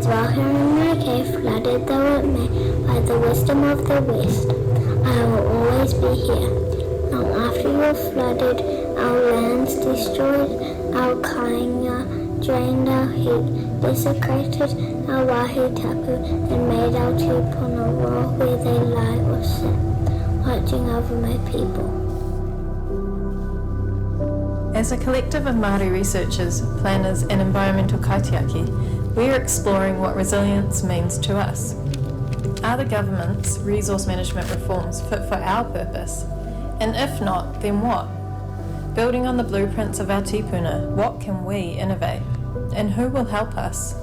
Whakamana ngā Wai flooded though it may by the wisdom of the West, I will always be here. Long after you have flooded, our lands destroyed, our kāinga drained our heat, desecrated our wāhi tapu, and made our tūpuna raw where they lie or sit, watching over my people. As a collective of Māori researchers, planners and environmental kaitiaki, we are exploring what resilience means to us. Are the government's resource management reforms fit for our purpose? And if not, then what? Building on the blueprints of our tipuna, what can we innovate? And who will help us?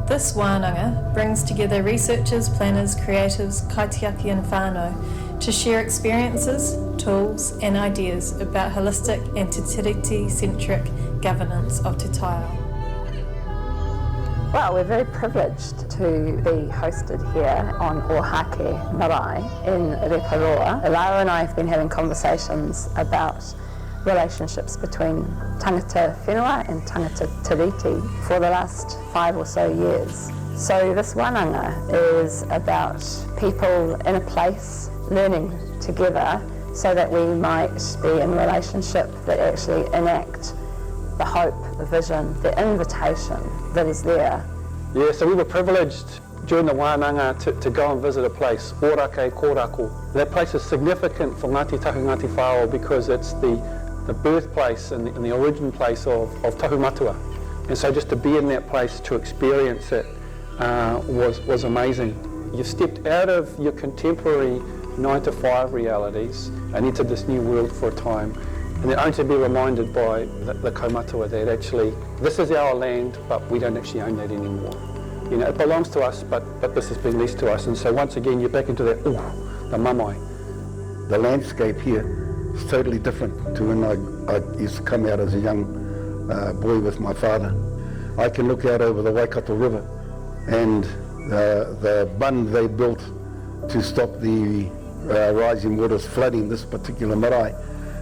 This wānanga brings together researchers, planners, creatives, kaitiaki and whānau to share experiences, tools and ideas about holistic and te tiriti-centric governance of Te Taiao. Well, we're very privileged to be hosted here on Whakamana ngā Wai in Reparoa. Lara and I have been having conversations about relationships between tangata whenua and tangata tiriti for the last 5 or so years. So this wānanga is about people in a place learning together so that we might be in a relationship that actually enact the hope, the vision, the invitation that is there. Yeah, so we were privileged during the wānanga to go and visit a place, Orake Korako. That place is significant for Ngāti Tahu Ngāti Whāo because it's the birthplace and the origin place of Tahu Matua. And so just to be in that place, to experience it, was amazing. You stepped out of your contemporary 9-to-5 realities and into this new world for a time. And then only to be reminded by the kaumatua that actually this is our land, but we don't actually own that anymore. You know, it belongs to us, but this has been leased to us. And so once again, you're back into that, the mamai. The landscape here is totally different to when I used to come out as a young boy with my father. I can look out over the Waikato River and the bund they built to stop the rising waters flooding this particular marae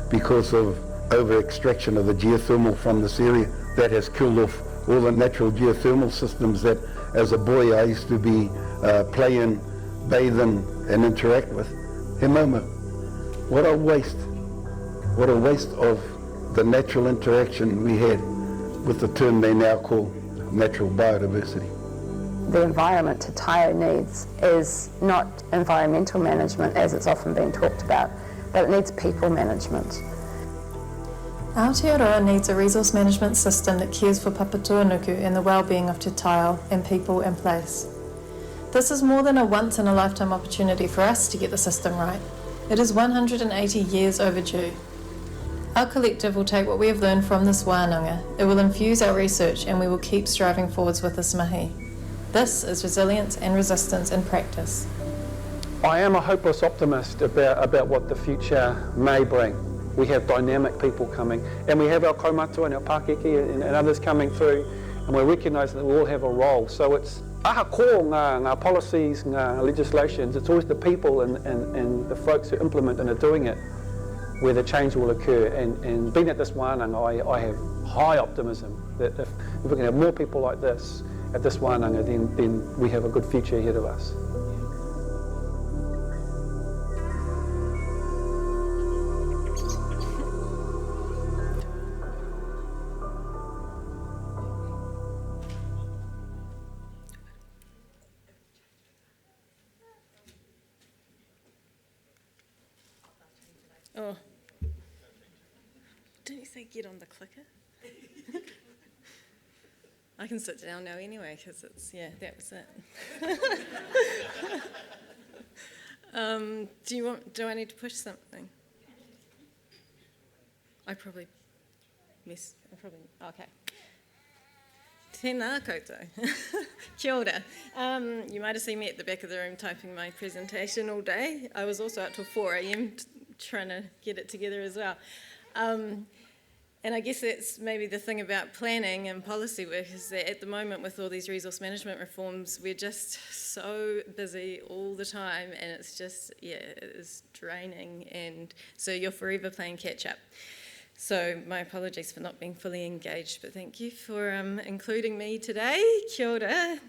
because of over-extraction of the geothermal from this area. That has killed off all the natural geothermal systems that as a boy I used to be play in, bathe in and interact with. He mama, what a waste of the natural interaction we had with the term they now call natural biodiversity. The environment Te Taiao needs is not environmental management as it's often been talked about, but it needs people management. Aotearoa needs a resource management system that cares for Papatūānuku and the well-being of Te Taiao and people and place. This is more than a once-in-a-lifetime opportunity for us to get the system right. It is 180 years overdue. Our collective will take what we have learned from this wānanga, it will infuse our research and we will keep striving forwards with this mahi. This is resilience and resistance in practice. I am a hopeless optimist about what the future may bring. We have dynamic people coming, and we have our kaumatua and our Pākeke and others coming through, and we're recognising that we all have a role. So it's aha ko ngā policies, ngā legislations, it's always the people and the folks who implement and are doing it where the change will occur. And being at this wānanga, I have high optimism that if we can have more people like this at this wānanga, then we have a good future ahead of us. Oh, didn't you say get on the clicker? I can sit down now anyway, because it's, yeah, that was it. Do I need to push something? okay. Tēnā koutou. Kia ora. You might have seen me at the back of the room typing my presentation all day. I was also out till 4 a.m. Trying to get it together as well. And I guess that's maybe the thing about planning and policy work is that at the moment with all these resource management reforms, we're just so busy all the time and it's just, yeah, it is draining, and so you're forever playing catch up. So my apologies for not being fully engaged, but thank you for including me today. Kia ora.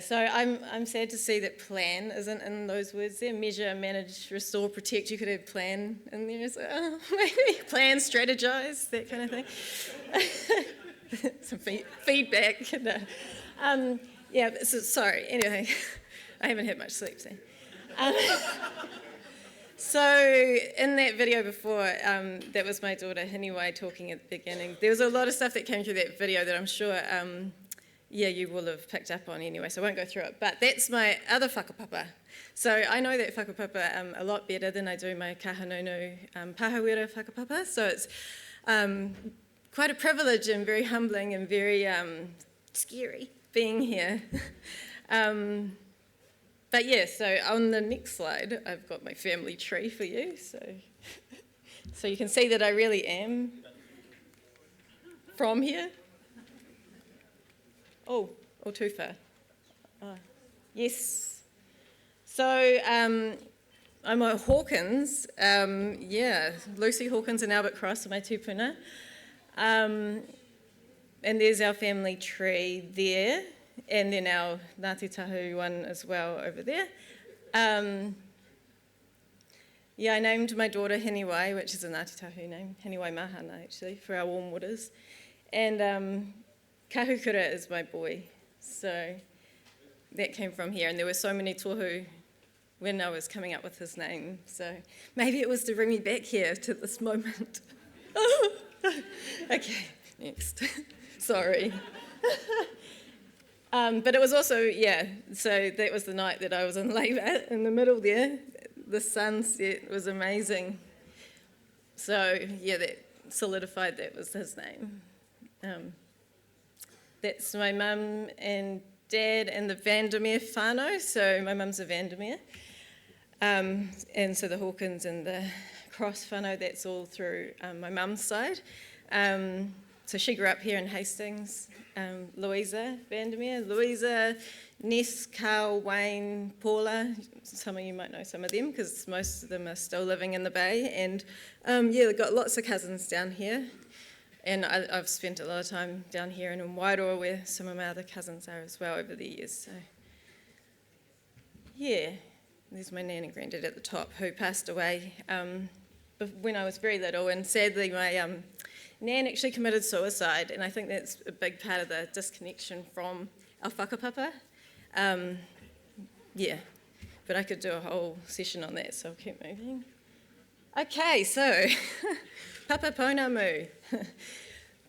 So I'm sad to see that plan isn't in those words there. Measure, manage, restore, protect. You could have plan in there. So, maybe plan, strategize, that kind of thing. Some feedback. No. Sorry. Anyway, I haven't had much sleep, so. So in that video before, that was my daughter Hiniwai talking at the beginning. There was a lot of stuff that came through that video that I'm sure, you will have picked up on anyway, so I won't go through it. But that's my other whakapapa. So I know that whakapapa a lot better than I do my kahanunu pahawera whakapapa. So it's quite a privilege and very humbling and very scary being here. But yeah, so on the next slide, I've got my family tree for you. So you can see that I really am from here. Oh, too far. Yes. So I'm at Hawkins. Lucy Hawkins and Albert Cross are my tupuna. And there's our family tree there. And then our Ngāti Tahu one as well over there. I named my daughter Hiniwai, which is a Ngāti Tahu name, Hiniwai Mahana actually, for our warm waters. And Kahukura is my boy, so that came from here. And there were so many tohu when I was coming up with his name, so maybe it was to bring me back here to this moment. Okay, next. Sorry. But it was also, so that was the night that I was in labour in the middle there. The sunset was amazing. So, that solidified that was his name. That's my mum and dad and the Vandermeer whānau. So my mum's a Vandermeer. And so the Hawkins and the Cross whānau, that's all through my mum's side. So she grew up here in Hastings. Louisa Vandermeer, Louisa, Ness, Carl, Wayne, Paula. Some of you might know some of them because most of them are still living in the Bay. And they've got lots of cousins down here. And I've spent a lot of time down here and in Wairoa where some of my other cousins are as well over the years. So there's my nan and granddad at the top who passed away when I was very little, and sadly my nan actually committed suicide, and I think that's a big part of the disconnection from our whakapapa. But I could do a whole session on that, so I'll keep moving. Okay, so Papapaunamu,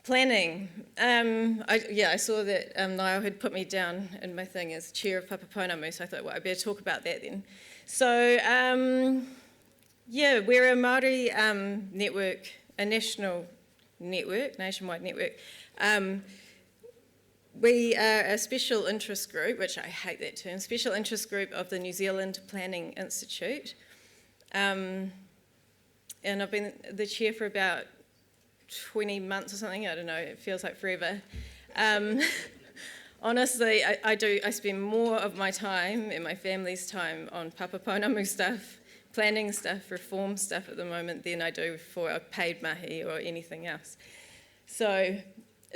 planning. I saw that Niall had put me down in my thing as chair of Papapaunamu, so I thought, well, I better talk about that then. So, we're a Māori network, a national network, nationwide network. We are a special interest group, which I hate that term, special interest group of the New Zealand Planning Institute. And I've been the chair for about 20 months or something, I don't know, it feels like forever. Honestly, I spend more of my time and my family's time on Papapaunamu stuff, planning stuff, reform stuff at the moment than I do for a paid mahi or anything else. So,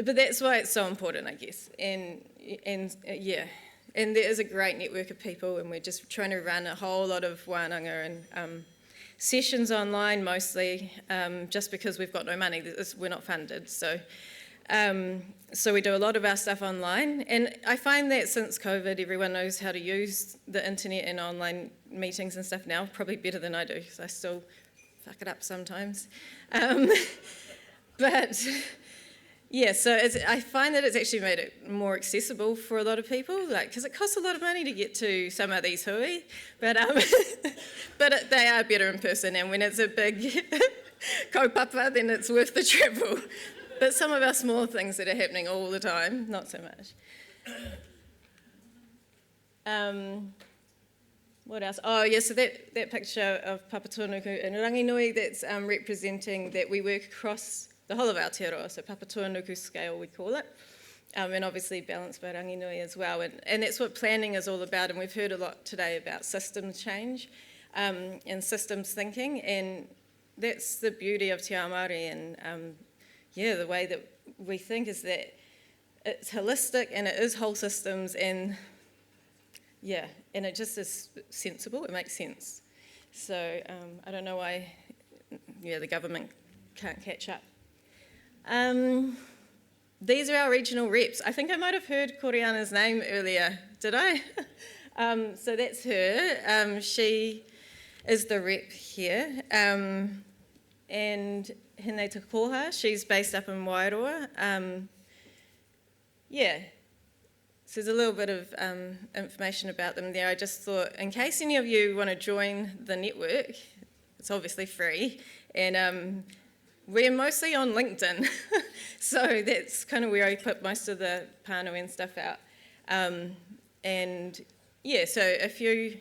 but that's why it's so important, I guess. And there is a great network of people, and we're just trying to run a whole lot of wānanga and sessions online mostly, just because we've got no money, we're not funded. So we do a lot of our stuff online, and I find that since COVID, everyone knows how to use the internet and online meetings and stuff now, probably better than I do, because I still fuck it up sometimes. So I find that it's actually made it more accessible for a lot of people, because it costs a lot of money to get to some of these hui, but they are better in person, and when it's a big kaupapa, then it's worth the travel. But some of our small things that are happening all the time, not so much. What else? So that picture of Papatuanuku in Ranginui, that's representing that we work across the whole of Aotearoa, so Papatuanuku scale we call it, and obviously balanced by Ranginui as well. And that's what planning is all about, and we've heard a lot today about systems change and systems thinking, and that's the beauty of Te Ao Māori, and the way that we think is that it's holistic and it is whole systems, and it just is sensible, it makes sense. So I don't know why the government can't catch up. These are our regional reps. I think I might have heard Koreana's name earlier, did I? So that's her. She is the rep here. And Hine Takoha, she's based up in Wairoa. So there's a little bit of information about them there. I just thought, in case any of you want to join the network, it's obviously free, and we're mostly on LinkedIn, so that's kind of where I put most of the pānui and stuff out. So if you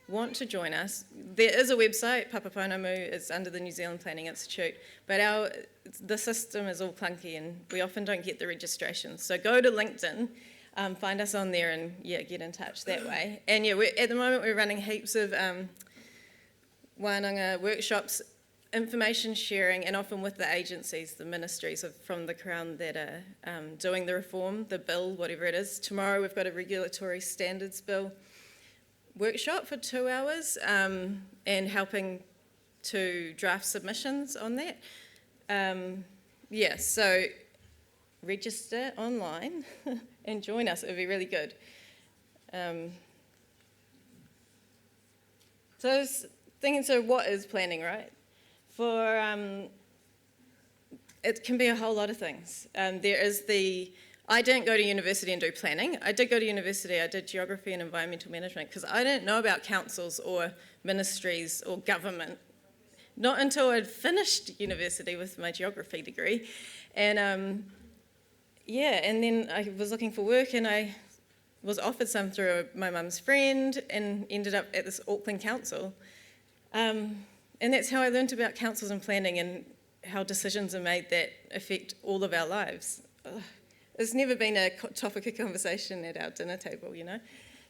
want to join us, there is a website, Papapaunamu, it's under the New Zealand Planning Institute, but the system is all clunky and we often don't get the registration. So go to LinkedIn, find us on there, and get in touch that way. And at the moment we're running heaps of wānanga workshops, information sharing, and often with the agencies, the ministries from the Crown that are doing the reform, the bill, whatever it is. Tomorrow we've got a regulatory standards bill workshop for 2 hours, and helping to draft submissions on that. So register online and join us, it would be really good. So I was thinking, so what is planning, right? It can be a whole lot of things. I didn't go to university and do planning. I did go to university, I did geography and environmental management, because I didn't know about councils or ministries or government, not until I'd finished university with my geography degree. And and then I was looking for work, and I was offered some through my mum's friend, and ended up at this Auckland council. And that's how I learned about councils and planning, and how decisions are made that affect all of our lives. It's never been a topic of conversation at our dinner table,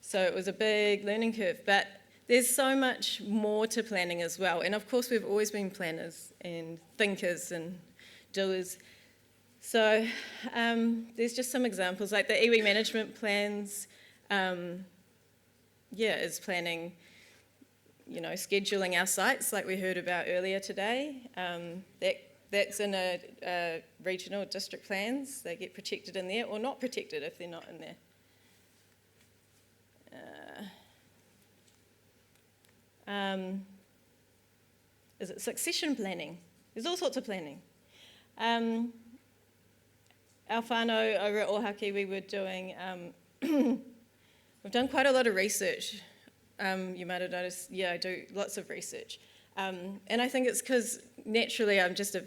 So it was a big learning curve, but there's so much more to planning as well. And of course we've always been planners and thinkers and doers. So there's just some examples, like the iwi management plans, is planning, scheduling our sites like we heard about earlier today. That's in a regional district plans. They get protected in there, or not protected if they're not in there. Is it succession planning? There's all sorts of planning. Our whānau over at Ohaki, we were doing, we've done quite a lot of research. You might have noticed, I do lots of research. And I think it's because naturally I'm just I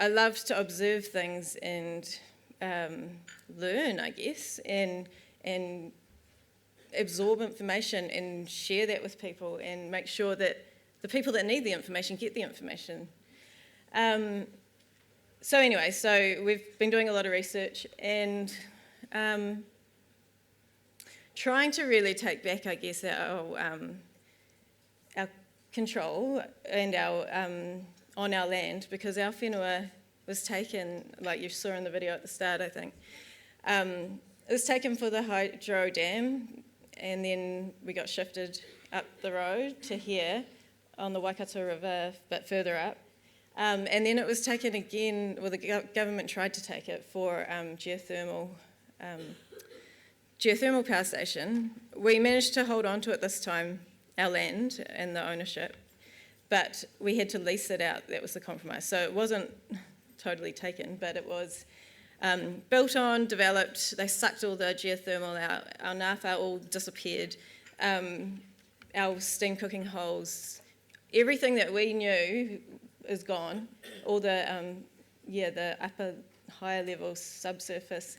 love to observe things and learn, I guess, and absorb information and share that with people and make sure that the people that need the information get the information. So we've been doing a lot of research and trying to really take back, I guess, our control and on our land, because our whenua was taken, like you saw in the video at the start, I think. It was taken for the hydro dam, and then we got shifted up the road to here on the Waikato River, but further up. And then it was taken again, the government tried to take it for geothermal power station. We managed to hold on to it this time, our land and the ownership, but we had to lease it out. That was the compromise. So it wasn't totally taken, but it was built on, developed. They sucked all the geothermal out. Our ngāwhā all disappeared. Our steam cooking holes, everything that we knew is gone. All the upper, higher level, subsurface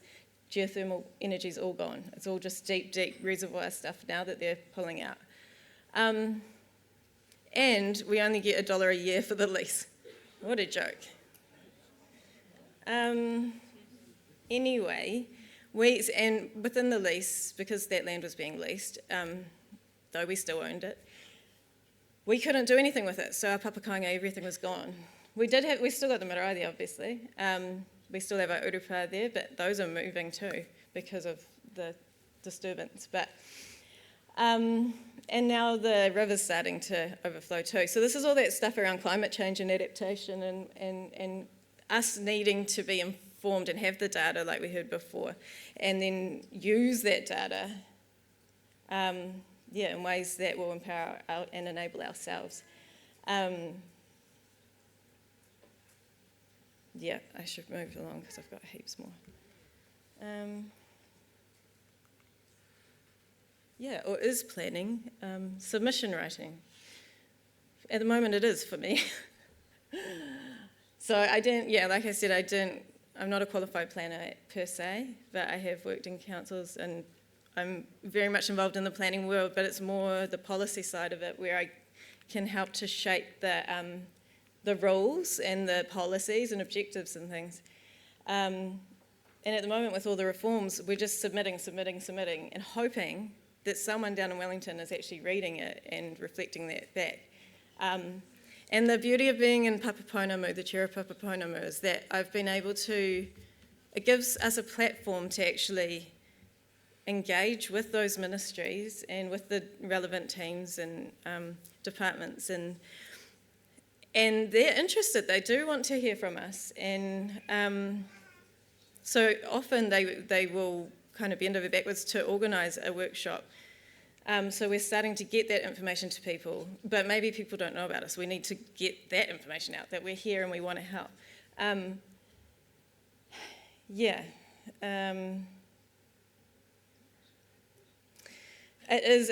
geothermal energy is all gone. It's all just deep, deep reservoir stuff now that they're pulling out. And we only get $1 a year for the lease. What a joke. Anyway, and within the lease, because that land was being leased, though we still owned it, we couldn't do anything with it, so our papakanga, everything was gone. We still got the marae there, obviously. We still have our urupa there, but those are moving too because of the disturbance. And now the river's starting to overflow too. So this is all that stuff around climate change and adaptation and us needing to be informed and have the data like we heard before, and then use that data in ways that will empower and enable ourselves. I should move along because I've got heaps more. Or is planning submission writing? At the moment it is for me. So like I said, I'm not a qualified planner per se, but I have worked in councils and I'm very much involved in the planning world, but it's more the policy side of it where I can help to shape the rules and the policies and objectives and things. And at the moment with all the reforms, we're just submitting and hoping that someone down in Wellington is actually reading it and reflecting that back. And the beauty of being in Papaponamu, the chair of Papaponamu, is that I've been able to, it gives us a platform to actually engage with those ministries and with the relevant teams and departments, and they're interested. They do want to hear from us, and so often they will kind of bend over backwards to organise a workshop. So we're starting to get that information to people, but maybe people don't know about us. We need to get that information out, that we're here and we want to help. It is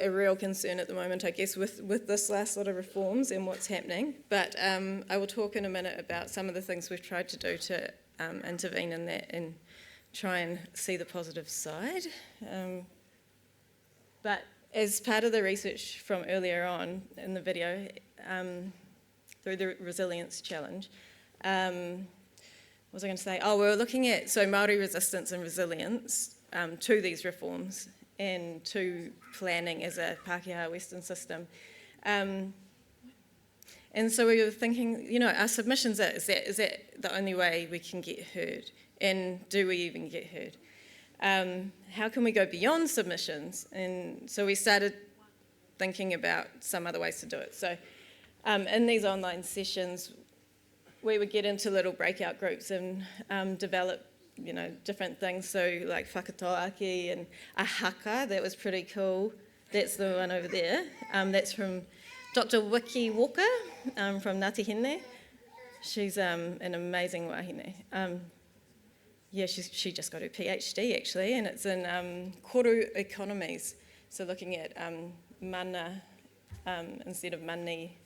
a real concern at the moment, I guess, with this last lot of reforms and what's happening. But I will talk in a minute about some of the things we've tried to do to intervene in that and try and see the positive side. But as part of the research from earlier on in the video, through the Resilience Challenge, what was I going to say? We were looking at Māori resistance and resilience to these reforms and to planning as a Pākehā Western system. And so we were thinking, our submissions, is that the only way we can get heard? And do we even get heard? How can we go beyond submissions? And so we started thinking about some other ways to do it. So in these online sessions, we would get into little breakout groups and develop different things, so like whakatoaki and a haka, that was pretty cool. That's the one over there. That's from Dr. Wiki Walker from Ngāti Hine. She's an amazing wahine. She just got her PhD actually, and it's in koru economies, so looking at mana instead of mani.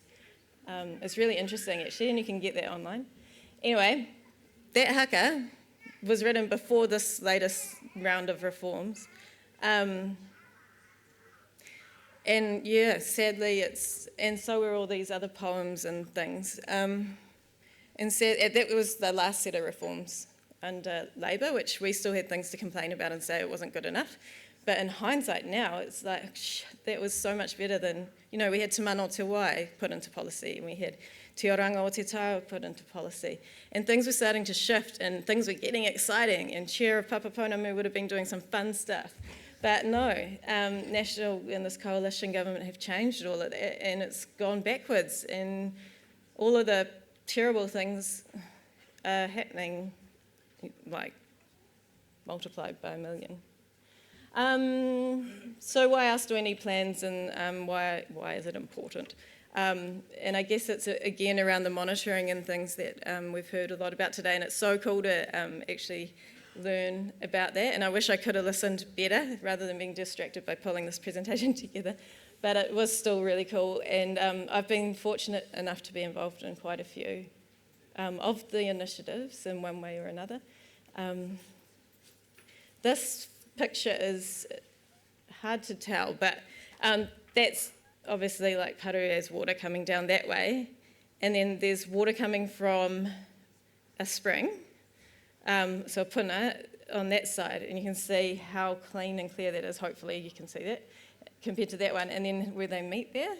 It's really interesting actually, and you can get that online. Anyway, that haka was written before this latest round of reforms. And sadly and so were all these other poems and things. And that was the last set of reforms under Labour, which we still had things to complain about and say it wasn't good enough. But in hindsight now, it's like, that was so much better than, we had Te Mana o Te Wai put into policy, and we had Te Oranga o Te Tau put into policy. And things were starting to shift, and things were getting exciting, and Chair of Papaponamu would have been doing some fun stuff. But no, National and this coalition government have changed all of that, and it's gone backwards, and all of the terrible things are happening, like, multiplied by a million. So why else do we need plans, and why is it important? And I guess it's again around the monitoring and things that we've heard a lot about today, and it's so cool to actually learn about that. And I wish I could have listened better rather than being distracted by pulling this presentation together, but it was still really cool. And I've been fortunate enough to be involved in quite a few of the initiatives in one way or another. This picture is hard to tell, but that's obviously like Parua's water coming down that way, and then there's water coming from a spring, so puna on that side, and you can see how clean and clear that is. Hopefully you can see that compared to that one, and then where they meet there,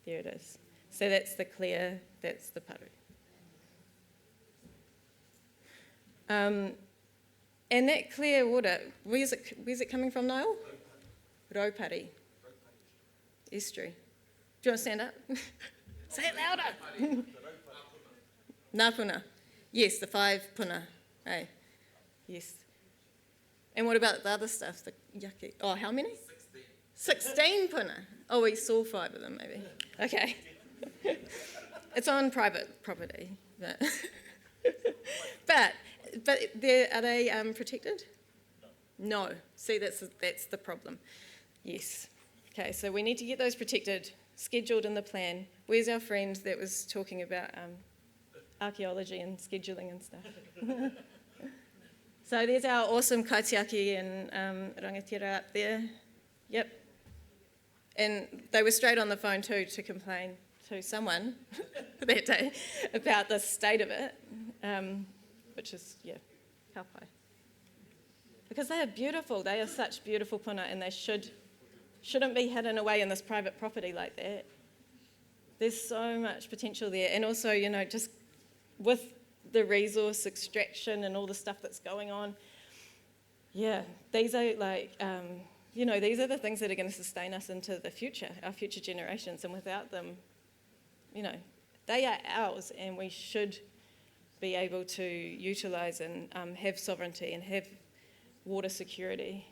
There it is. So that's the clear, that's the paru. And that clear water, where's it coming from, Niall? Raupari. Estuary. Do you want to stand up? Say it louder. Ngā puna. Yes, the 5 puna. Hey. Yes. And what about the other stuff? The yaki. Oh, how many? 16 puna. Oh, we saw 5 of them, maybe. Okay. It's on private property. But are they protected? No. See, that's the problem. Yes. Okay, so we need to get those protected, scheduled in the plan. Where's our friend that was talking about archaeology and scheduling and stuff? So there's our awesome kaitiaki and rangatira up there. Yep. And they were straight on the phone too to complain to someone that day about the state of it, which is, yeah, kaupai. Because they are beautiful. They are such beautiful puna, and they shouldn't be hidden away in this private property like that. There's so much potential there. And also, you know, just with the resource extraction and all the stuff that's going on, yeah, these are like, you know, these are the things that are going to sustain us into the future, our future generations. And without them, you know, they are ours, and we should be able to utilise and have sovereignty and have water security.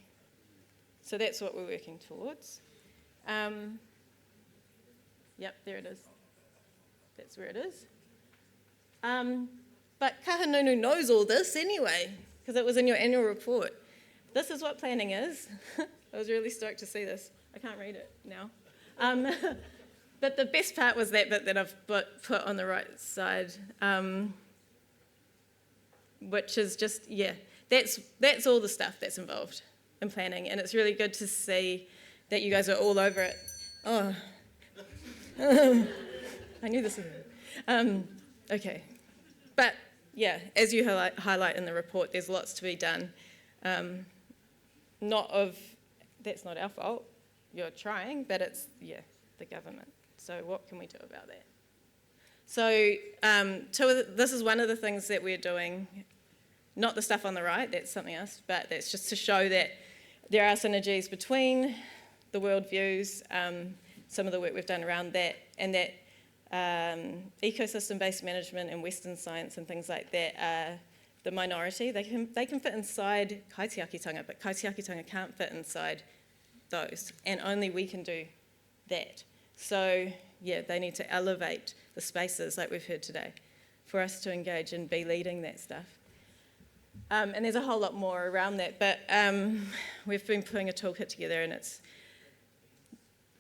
So that's what we're working towards. Yep, there it is. That's where it is. But Kahanunu knows all this anyway, because it was in your annual report. This is what planning is. I was really stoked to see this. I can't read it now. But the best part was that bit that I've put on the right side, which is just, yeah, that's all the stuff that's involved in planning, and it's really good to see that you guys are all over it. Oh, I knew this was okay. But yeah, as you highlight in the report, there's lots to be done. That's not our fault, you're trying, but it's, yeah, the government. So what can we do about that? So this is one of the things that we're doing, not the stuff on the right, that's something else, but that's just to show that there are synergies between the worldviews, some of the work we've done around that, and that ecosystem-based management and Western science and things like that are the minority. They can fit inside kaitiakitanga, but kaitiakitanga can't fit inside those, and only we can do that. So yeah, they need to elevate the spaces like we've heard today for us to engage and be leading that stuff. And there's a whole lot more around that, but we've been putting a toolkit together, and it's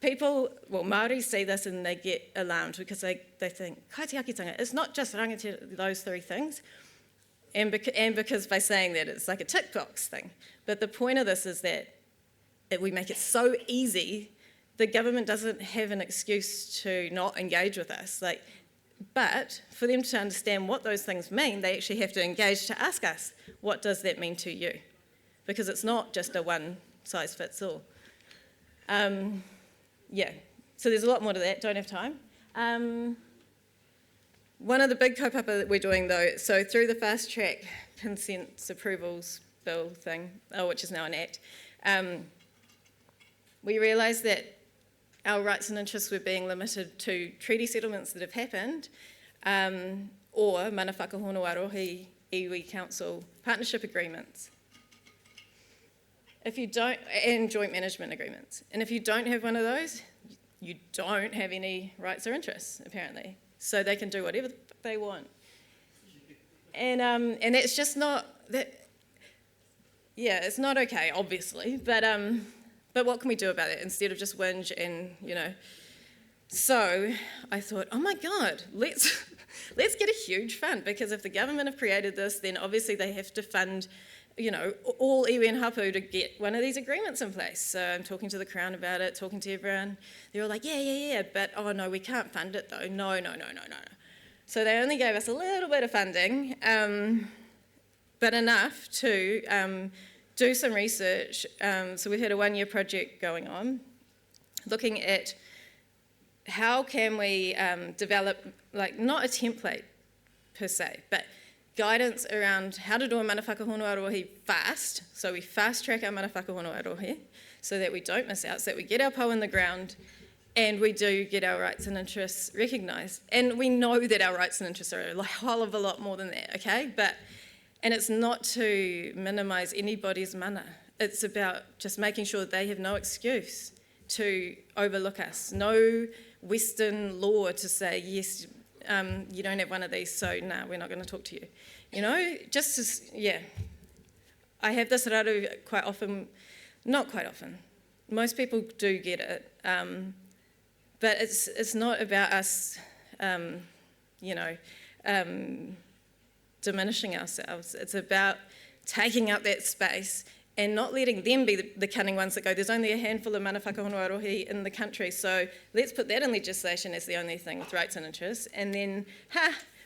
people, well, Māori see this and they get alarmed because they think, kaitiakitanga, it's not just rangatira, those 3 things, and because by saying that it's like a tick box thing. But the point of this is that we make it so easy, the government doesn't have an excuse to not engage with us. But for them to understand what those things mean, they actually have to engage to ask us, what does that mean to you? Because it's not just a one-size-fits-all. Yeah, so there's a lot more to that, don't have time. One of the big kaupapa that we're doing though, so through the fast track consents approvals bill thing, which is now an act, we realised that our rights and interests were being limited to treaty settlements that have happened, or mana whakahono-arohi iwi council partnership agreements. If you don't, and joint management agreements. And if you don't have one of those, you don't have any rights or interests, apparently. So they can do whatever they want. And that's just not, yeah, it's not okay, obviously, but what can we do about it instead of just whinge and, you know. So I thought, oh my God, let's get a huge fund, because if the government have created this, then obviously they have to fund, you know, all iwi and hapu to get one of these agreements in place. So I'm talking to the Crown about it, talking to everyone. They're all like, yeah, but oh no, we can't fund it though. No. So they only gave us a little bit of funding, but enough to do some research. So we've had a 1-year project going on, looking at how can we develop, like, not a template per se, but guidance around how to do a mana whakahōnua-arohi fast, so we fast track our mana whakahōnua-arohi so that we don't miss out, so that we get our pau in the ground and we do get our rights and interests recognised. And we know that our rights and interests are a whole of a lot more than that, okay? And it's not to minimise anybody's mana. It's about just making sure that they have no excuse to overlook us. No Western law to say, yes, you don't have one of these, so nah, we're not going to talk to you. You know, just as, yeah. I have this raru quite often, not quite often. Most people do get it, but it's not about us, diminishing ourselves. It's about taking up that space and not letting them be the cunning ones that go, there's only a handful of mana whakahōnua-arohi in the country, so let's put that in legislation as the only thing with rights and interests, and then,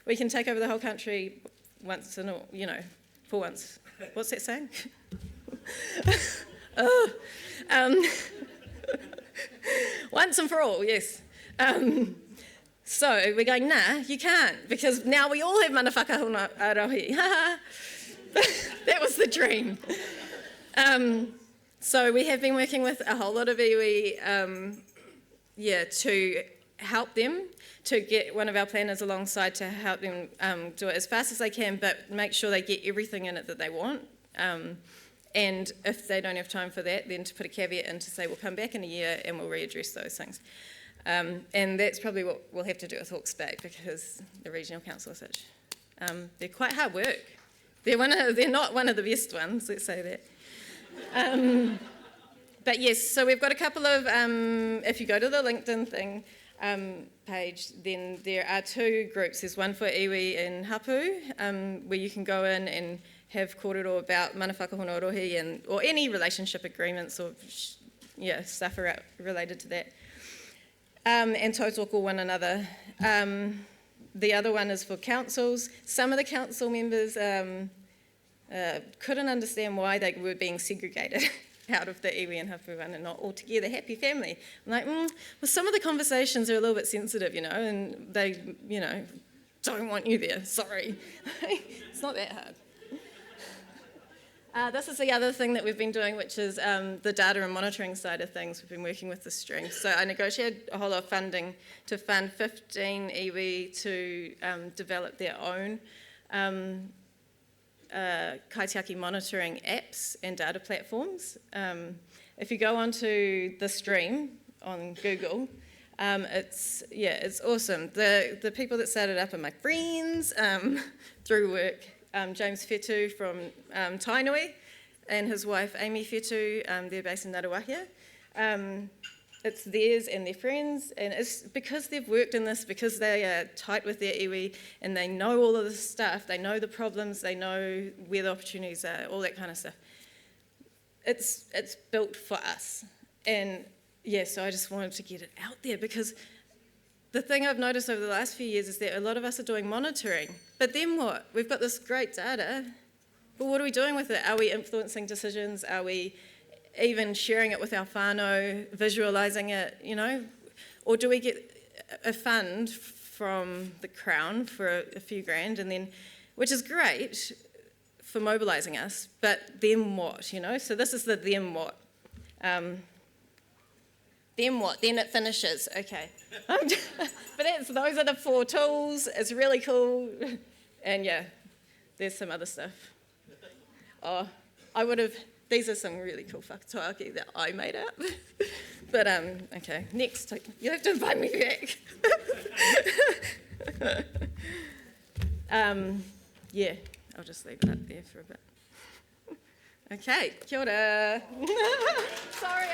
we can take over the whole country once and all, for once. What's that saying? Once and for all, yes. So we're going, nah, you can't, because now we all have mana whakahōnua-arohi. That was the dream. So we have been working with a whole lot of iwi, to help them, to get one of our planners alongside to help them do it as fast as they can, but make sure they get everything in it that they want. And if they don't have time for that, then to put a caveat in to say, we'll come back in a year and we'll readdress those things. And that's probably what we'll have to do with Hawke's Bay, because the regional council is such. They're quite hard work. They're not one of the best ones, let's say that. But yes, so we've got a couple of, if you go to the LinkedIn thing page, then there are two groups. There's one for iwi in Hapu, where you can go in and have kōrero about mana whakahōnua-arohi or any relationship agreements or stuff related to that. And tautoko one another. The other one is for councils. Some of the council members couldn't understand why they were being segregated out of the iwi and hapu one and not all together, happy family. I'm like, well, some of the conversations are a little bit sensitive, and they, don't want you there, sorry. It's not that hard. This is the other thing that we've been doing, which is the data and monitoring side of things. We've been working with the stream. So I negotiated a whole lot of funding to fund 15 iwi to develop their own kaitiaki monitoring apps and data platforms. If you go onto the stream on Google, it's awesome. The people that started up are my friends through work. James Whetu from Tainui and his wife Amy Whetu, they're based in Ngaruahia. It's theirs and their friends, and it's because they've worked in this, because they are tight with their iwi and they know all of this stuff, they know the problems, they know where the opportunities are, all that kind of stuff. It's built for us. And so I just wanted to get it out there, because the thing I've noticed over the last few years is that a lot of us are doing monitoring, but then what? We've got this great data, but what are we doing with it? Are we influencing decisions? Are we even sharing it with our whānau, visualising it, Or do we get a fund from the Crown for a few grand, and then, which is great for mobilising us, but then what, So this is the then what. Then what? Then it finishes. Okay. But those are the 4 tools. It's really cool. And there's some other stuff. These are some really cool whakataaki that I made up. But, okay, next. You have to invite me back. I'll just leave it up there for a bit. Okay, kia ora. Sorry,